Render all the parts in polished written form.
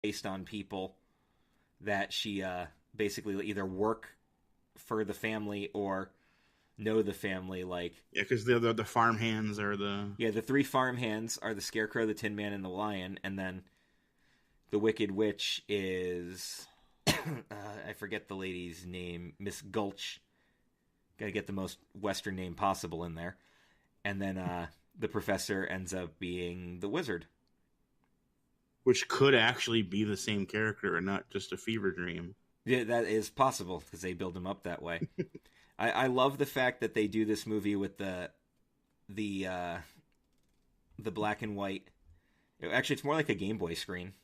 based on people that she basically either work for the family or know the family. Like, yeah, because the farm hands are the... Yeah, the three farm hands are the Scarecrow, the Tin Man, and the Lion, and then the Wicked Witch is... I forget the lady's name. Miss Gulch. Gotta get the most Western name possible in there. And then the Professor ends up being the Wizard. Which could actually be the same character and not just a fever dream. Yeah, that is possible, because they build him up that way. I love the fact that they do this movie with the black and white. Actually, it's more like a Game Boy screen.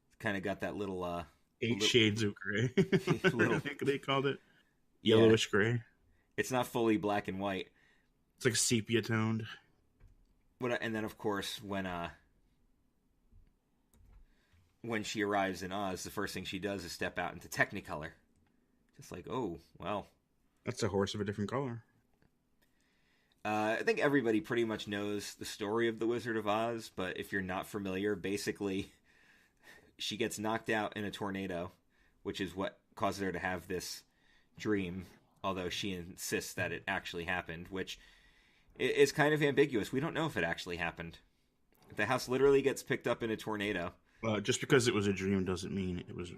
It's kind of got that little... Eight shades of gray. Little, I think they called it. Yellowish gray. It's not fully black and white. It's like sepia toned. And then, of course, when she arrives in Oz, the first thing she does is step out into Technicolor. Just like, oh, well. That's a horse of a different color. I think everybody pretty much knows the story of the Wizard of Oz, but if you're not familiar, basically, she gets knocked out in a tornado, which is what causes her to have this dream, although she insists that it actually happened, which is kind of ambiguous. We don't know if it actually happened. If the house literally gets picked up in a tornado... Just because it was a dream doesn't mean it was...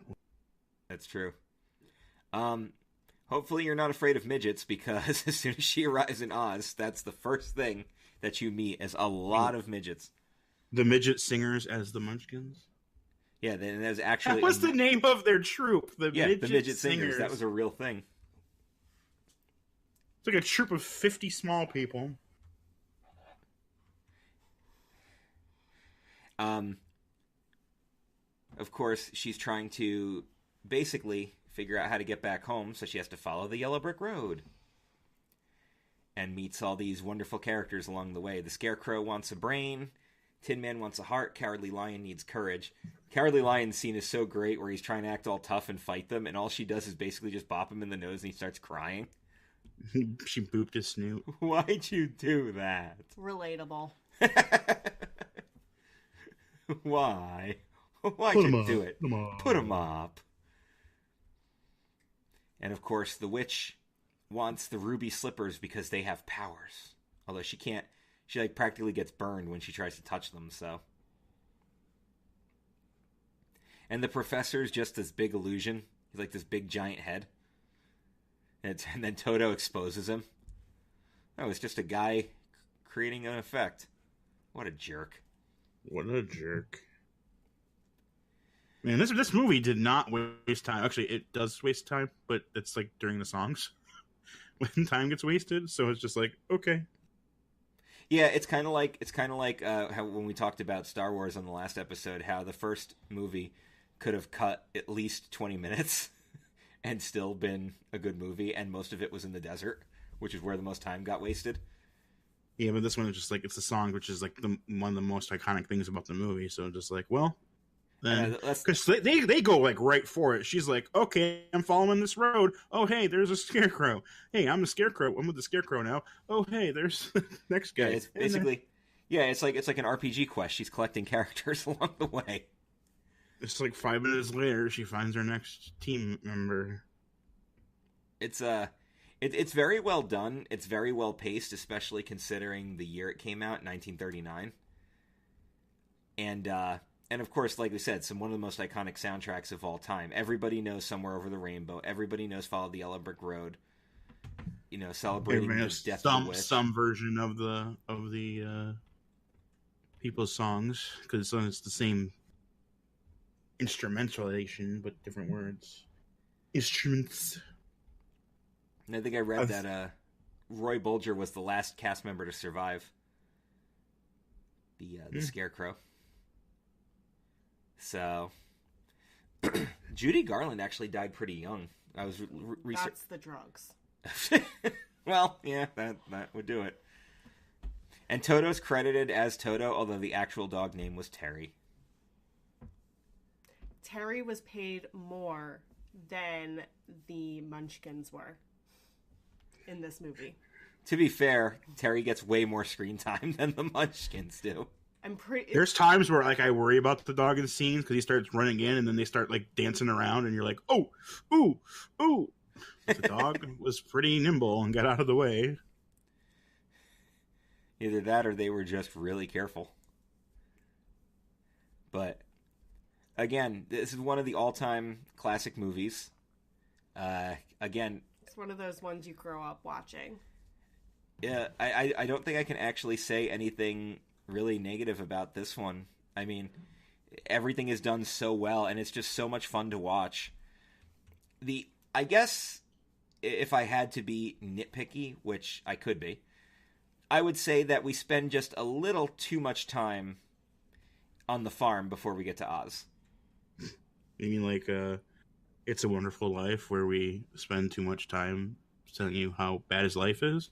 That's true. Hopefully you're not afraid of midgets, because as soon as she arrives in Oz, that's the first thing that you meet is a lot of midgets. The midget singers as the Munchkins? Yeah, there's actually... That was the name of their troupe. The midget singers. That was a real thing. It's like a troupe of 50 small people. Of course, she's trying to basically figure out how to get back home, so she has to follow the yellow brick road. And meets all these wonderful characters along the way. The Scarecrow wants a brain. Tin Man wants a heart. Cowardly Lion needs courage. Cowardly Lion's scene is so great where he's trying to act all tough and fight them, and all she does is basically just bop him in the nose and he starts crying. She booped his snoot. Why'd you do that? Relatable. Why? Why'd you do it? Put him up. And of course, the witch wants the ruby slippers because they have powers. Although she can't, she like practically gets burned when she tries to touch them, so. And the Professor's just this big illusion. He's like this big giant head. And then Toto exposes him. Oh, it's just a guy creating an effect. What a jerk. What a jerk. Man, this movie did not waste time. Actually, it does waste time, but it's like during the songs when time gets wasted. So it's just like, okay. Yeah, it's kind of like how when we talked about Star Wars on the last episode, how the first movie could have cut at least 20 minutes and still been a good movie, and most of it was in the desert, which is where the most time got wasted. Yeah, but this one is just like, it's a song, which is like one of the most iconic things about the movie. So just like, well, then because they go like right for it. She's like, okay, I'm following this road. Oh, hey, there's a scarecrow. Hey, I'm the scarecrow. I'm with the scarecrow now. Oh, hey, there's the next guy. Yeah, it's basically, it's like an RPG quest. She's collecting characters along the way. It's like 5 minutes later, she finds her next team member. It's very well done. It's very well paced, especially considering the year it came out, 1939. And of course, like we said, one of the most iconic soundtracks of all time. Everybody knows "Somewhere Over the Rainbow." Everybody knows "Follow the Yellow Brick Road." You know, celebrating the death of the witch. Some version of the people's songs, because it's the same instrumentation but different words. Instruments. And I think I read that Roy Bolger was the last cast member to survive the Scarecrow. So, Judy Garland actually died pretty young. I was That's the drugs. Well, yeah, that would do it. And Toto's credited as Toto, although the actual dog name was Terry. Terry was paid more than the Munchkins were in this movie. To be fair, Terry gets way more screen time than the Munchkins do. There's times where like I worry about the dog in scenes because he starts running in and then they start like dancing around and you're like, oh, ooh, ooh. But the dog was pretty nimble and got out of the way. Either that or they were just really careful. But again, this is one of the all-time classic movies. Again, it's one of those ones you grow up watching. Yeah, I don't think I can actually say anything really negative about this one. I mean, everything is done so well, and it's just so much fun to watch. I guess if I had to be nitpicky, which I could be, I would say that we spend just a little too much time on the farm before we get to Oz. You mean like It's a Wonderful Life, where we spend too much time telling you how bad his life is?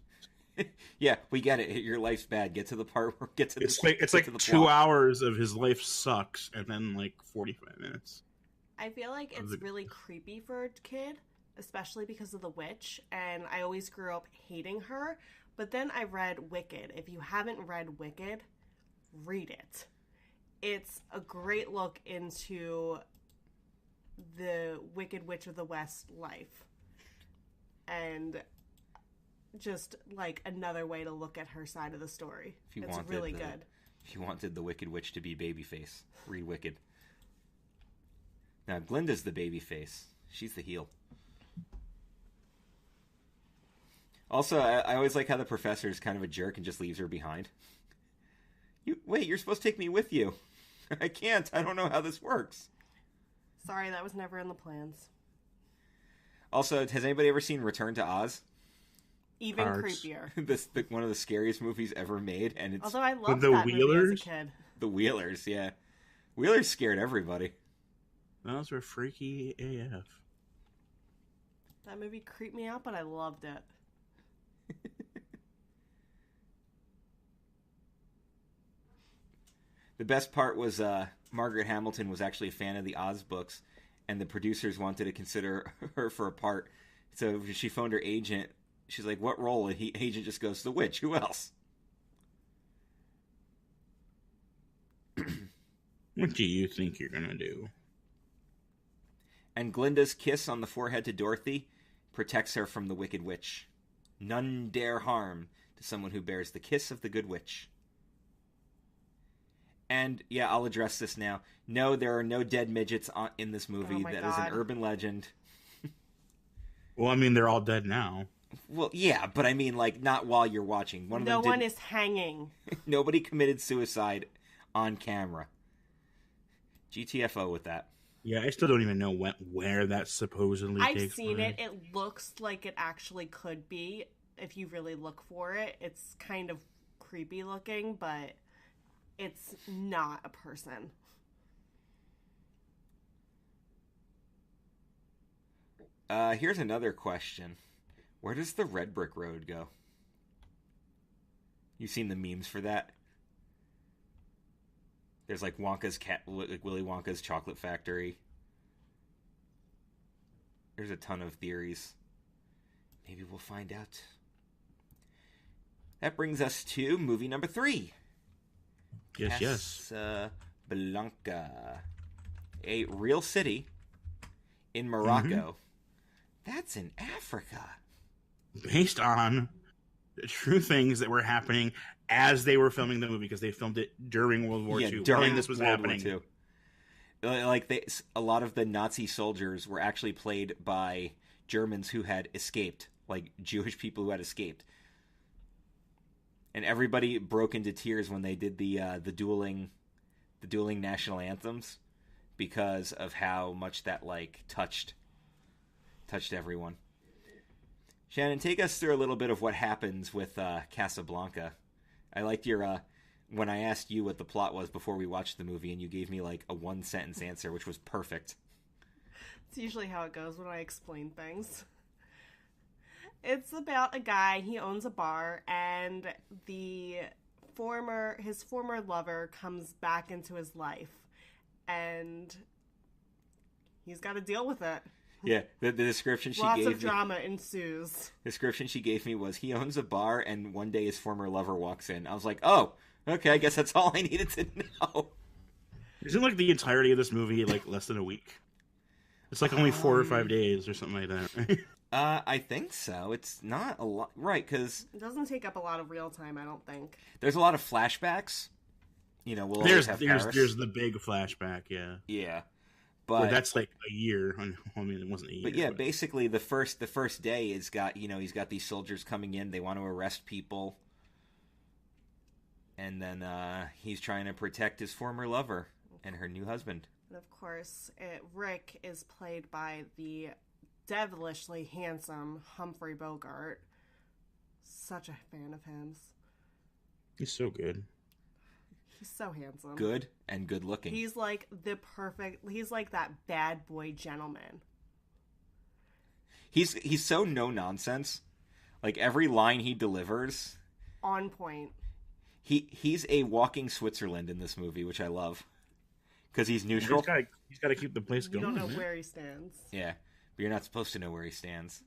Yeah, we get it. Your life's bad. Get to the part where it's like 2 hours of his life sucks, and then like 45 minutes. I feel like it's really creepy for a kid, especially because of the witch, and I always grew up hating her. But then I read Wicked. If you haven't read Wicked, read it. It's a great look into the Wicked Witch of the West life, and just like another way to look at her side of the story. It's really good. If you wanted the Wicked Witch to be babyface, read Wicked. Now Glinda's the babyface. She's the heel. Also, I always like how the professor is kind of a jerk and just leaves her behind. You're supposed to take me with you. I can't. I don't know how this works. Sorry, that was never in the plans. Also, has anybody ever seen Return to Oz? Even creepier. One of the scariest movies ever made, and it's although I loved that movie as a kid. The Wheelers, yeah. Wheelers scared everybody. Those were freaky AF. That movie creeped me out, but I loved it. The best part was Margaret Hamilton was actually a fan of the Oz books, and the producers wanted to consider her for a part. So she phoned her agent. She's like, what role? And agent just goes, the witch. Who else? What do you think you're going to do? And Glinda's kiss on the forehead to Dorothy protects her from the Wicked Witch. None dare harm to someone who bears the kiss of the good witch. And, yeah, I'll address this now. No, there are no dead midgets in this movie. That is an urban legend. Well, I mean, they're all dead now. Well, yeah, but I mean, like, not while you're watching. No one is hanging. Nobody committed suicide on camera. GTFO with that. Yeah, I still don't even know where that supposedly takes place. I've seen it. It looks like it actually could be, if you really look for it. It's kind of creepy looking, but it's not a person. Here's another question. Where does the red brick road go? You've seen the memes for that? There's like Willy Wonka's chocolate factory. There's a ton of theories. Maybe we'll find out. That brings us to movie number 3. Yes. Casablanca. A real city in Morocco. Mm-hmm. That's in Africa. Based on the true things that were happening as they were filming the movie, because they filmed it during World War II. During this was World happening. War II. Like a lot of the Nazi soldiers were actually played by Germans who had escaped, like Jewish people who had escaped. And everybody broke into tears when they did the dueling national anthems because of how much that like touched everyone. Shannon, take us through a little bit of what happens with Casablanca. I liked your when I asked you what the plot was before we watched the movie, and you gave me like a 1-sentence answer, which was perfect. It's usually how it goes when I explain things. It's about a guy, he owns a bar, and his former lover comes back into his life, and he's got to deal with it. Yeah, the description she gave me... Lots of drama ensues. The description she gave me was, he owns a bar, and one day his former lover walks in. I was like, oh, Okay, I guess that's all I needed to know. Isn't like the entirety of this movie like less than a week? It's like only 4 or 5 days or something like that, right? I think so. It's not a lot, right? Because it doesn't take up a lot of real time. I don't think there's a lot of flashbacks. You know, we'll there's always have Paris. There's the big flashback, yeah. Yeah, but that's like a year. I mean, it wasn't a year. But yeah, basically the first day is he's got these soldiers coming in. They want to arrest people, and then he's trying to protect his former lover and her new husband. And of course, Rick is played by the devilishly handsome Humphrey Bogart. Such a fan of him. He's so good. He's so handsome. Good and good looking. He's like he's like that bad boy gentleman. He's so no nonsense. Like every line he delivers, on point. He's a walking Switzerland in this movie, which I love. Because he's neutral. He's got to keep the place going. You don't know where he stands. Yeah, but you're not supposed to know where he stands.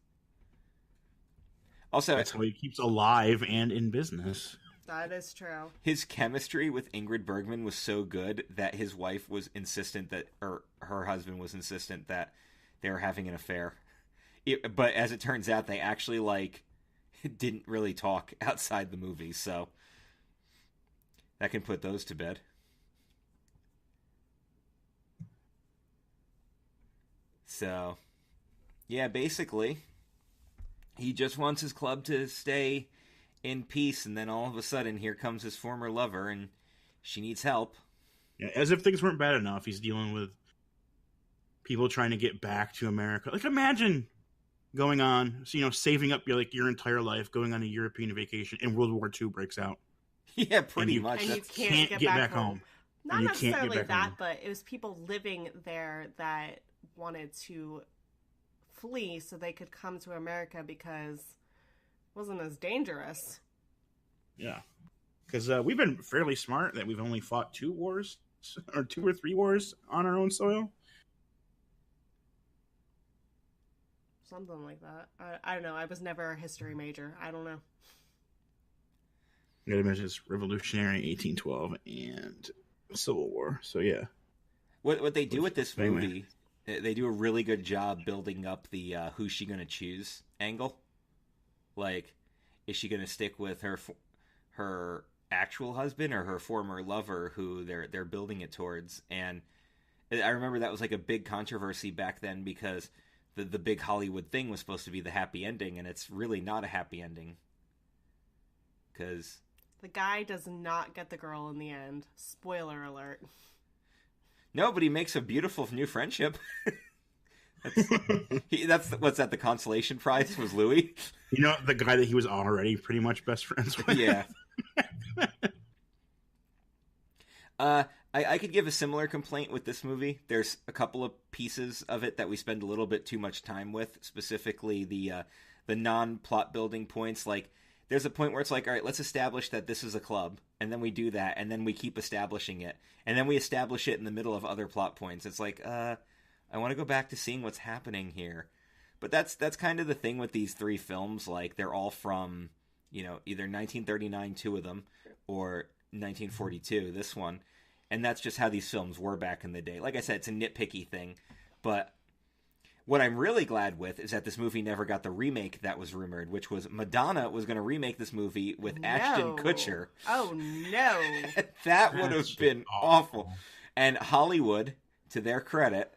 Also, that's how he keeps alive and in business. That is true. His chemistry with Ingrid Bergman was so good that his wife was insistent or her husband was insistent that they were having an affair. But as it turns out, they actually didn't really talk outside the movie, so that can put those to bed. So, yeah, basically, he just wants his club to stay in peace, and then all of a sudden, here comes his former lover, and she needs help. Yeah, as if things weren't bad enough, he's dealing with people trying to get back to America. Like, imagine going on, saving up your entire life, going on a European vacation, and World War II breaks out. Yeah, pretty much. And you can't get back home. Not and necessarily that, but it was people living there that wanted to flee so they could come to America because it wasn't as dangerous. Yeah. Because we've been fairly smart that we've only fought 2 wars, or 2 or 3 wars on our own soil. Something like that. I don't know. I was never a history major. I don't know. You gotta imagine it's Revolutionary 1812 and Civil War. So yeah. What they do with this movie, they do a really good job building up the who's she gonna choose angle. Like, is she gonna stick with her actual husband or her former lover who they're building it towards? And I remember that was like a big controversy back then because the big Hollywood thing was supposed to be the happy ending, and it's really not a happy ending. Because the guy does not get the girl in the end. Spoiler alert. No, but he makes a beautiful new friendship. That's what's that? The consolation prize was Louis. The guy that he was already pretty much best friends with. Yeah. I could give a similar complaint with this movie. There's a couple of pieces of it that we spend a little bit too much time with, specifically the non-plot building points. Like, there's a point where it's like, all right, let's establish that this is a club, and then we do that, and then we keep establishing it, and then we establish it in the middle of other plot points. It's like, I want to go back to seeing what's happening here. But that's kind of the thing with these 3 films. Like, they're all from, either 1939, 2 of them, or 1942, this one. And that's just how these films were back in the day. Like I said, it's a nitpicky thing. But what I'm really glad with is that this movie never got the remake that was rumored, which was Madonna was going to remake this movie with Ashton Kutcher. Oh, no. That would have been awful. And Hollywood, to their credit,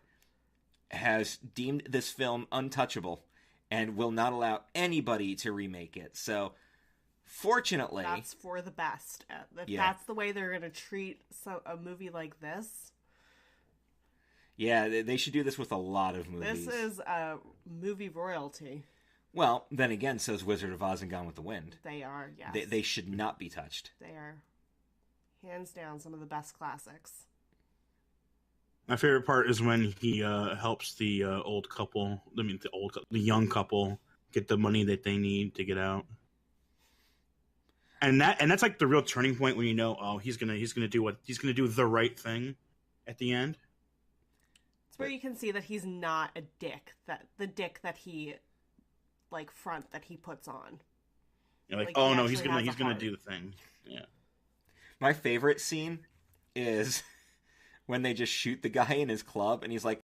has deemed this film untouchable and will not allow anybody to remake it. So, fortunately, that's for the best. If that's the way they're going to treat a movie like this. Yeah, they should do this with a lot of movies. This is movie royalty. Well, then again, so is Wizard of Oz and Gone with the Wind. They are, yes. They should not be touched. They are, hands down, some of the best classics. My favorite part is when he helps the old couple. I mean, the young couple get the money that they need to get out. And that's like the real turning point when he's gonna do the right thing at the end. It's where you can see that he's not a dick. That the dick that he front that he puts on. You're like, oh no, he's gonna do the thing. Yeah. My favorite scene is when they just shoot the guy in his club, and he's like,